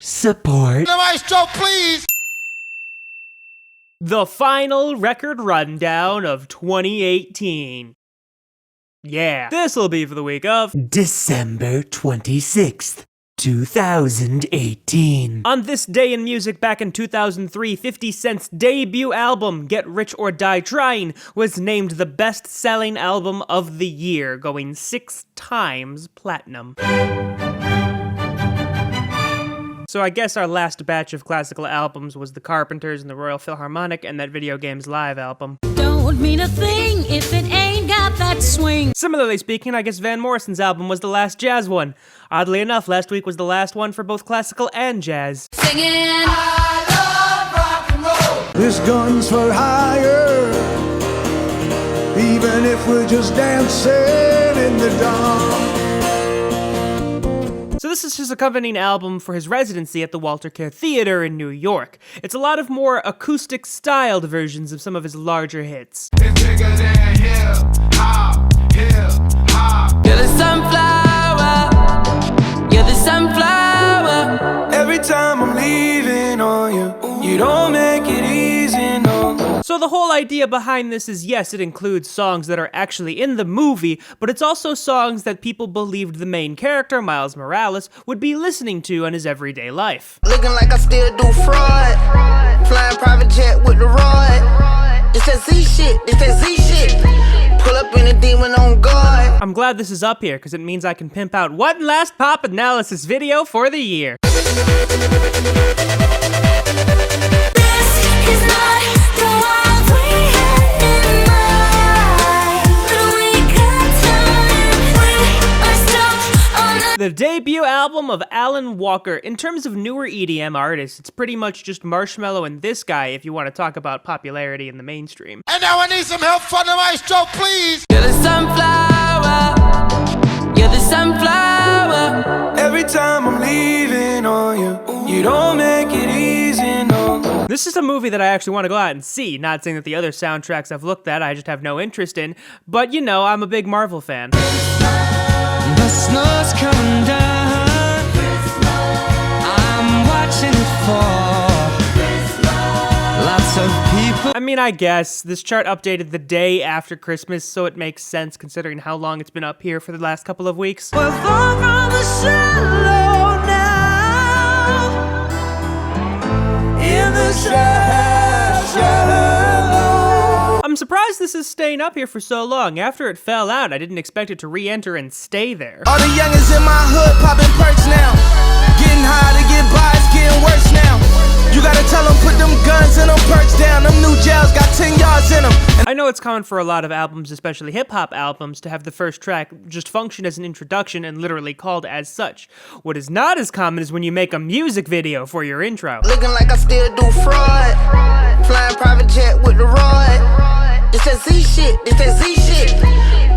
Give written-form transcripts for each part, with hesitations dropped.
Support. The maestro, please! The final record rundown of 2018. Yeah, this'll be for the week of December 26th, 2018. On this day in music back in 2003, 50 Cent's debut album, Get Rich or Die Trying, was named the best-selling album of the year, going 6 times platinum. So I guess our last batch of classical albums was the Carpenters and the Royal Philharmonic and that Video Games Live album. Don't mean a thing if it ain't got that swing. Similarly speaking, I guess Van Morrison's album was the last jazz one. Oddly enough, last week was the last one for both classical and jazz. Singing, I love rock and roll! This gun's for hire, even if we're just dancing in the dark. So this is his accompanying album for his residency at the Walter Kerr Theater in New York. It's a lot of more acoustic-styled versions of some of his larger hits. It's bigger than hip-hop, hip-hop. You're the sunflower, you're the sunflower. Every time I'm leaving on you, you don't make it easy, no. So the whole idea behind this is, yes, it includes songs that are actually in the movie, but it's also songs that people believed the main character, Miles Morales, would be listening to in his everyday life. Looking like I still do fraud, flying private jet with the rod. It's that Z shit, it's that Z shit. Pull up in a demon on guard. I'm glad this is up here, because it means I can pimp out one last pop analysis video for the year. The debut album of Alan Walker. In terms of newer EDM artists, it's pretty much just Marshmello and this guy if you want to talk about popularity in the mainstream. And now I need some help from the maestro, please! You're the sunflower, you're the sunflower. Every time I'm leaving on you, you don't make it easy, no. This is a movie that I actually want to go out and see, not saying that the other soundtracks I've looked at I just have no interest in, but you know, I'm a big Marvel fan. The snow's coming down, I'm watching it fall. Lots of people. I mean, I guess this chart updated the day after Christmas, so it makes sense considering how long it's been up here for the last couple of weeks. We're far from the shallow now, in the shallow. I'm surprised this is staying up here for so long. After it fell out, I didn't expect it to re-enter and stay there. All the youngins in my hood popping perks now, getting high to get by, it's getting worse now. You gotta tell them put them guns and them perks down. Them new jails got 10 yards in them. I know it's common for a lot of albums, especially hip-hop albums, to have the first track just function as an introduction and literally called as such. What is not as common is when you make a music video for your intro. Looking like I still do fraud, flying private jet with the rod. It's that Z shit, it's that Z shit.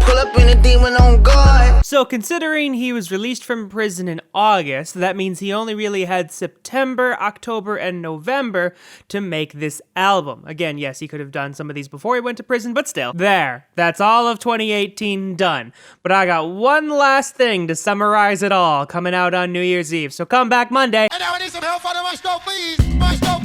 Pull up in a demon on guard. So considering he was released from prison in August, that means he only really had September, October, and November to make this album. Again, yes, he could have done some of these before he went to prison, but still. There. That's all of 2018 done. But I got one last thing to summarize it all coming out on New Year's Eve. So come back Monday. And now I need some help from the maestro, please! Maestro,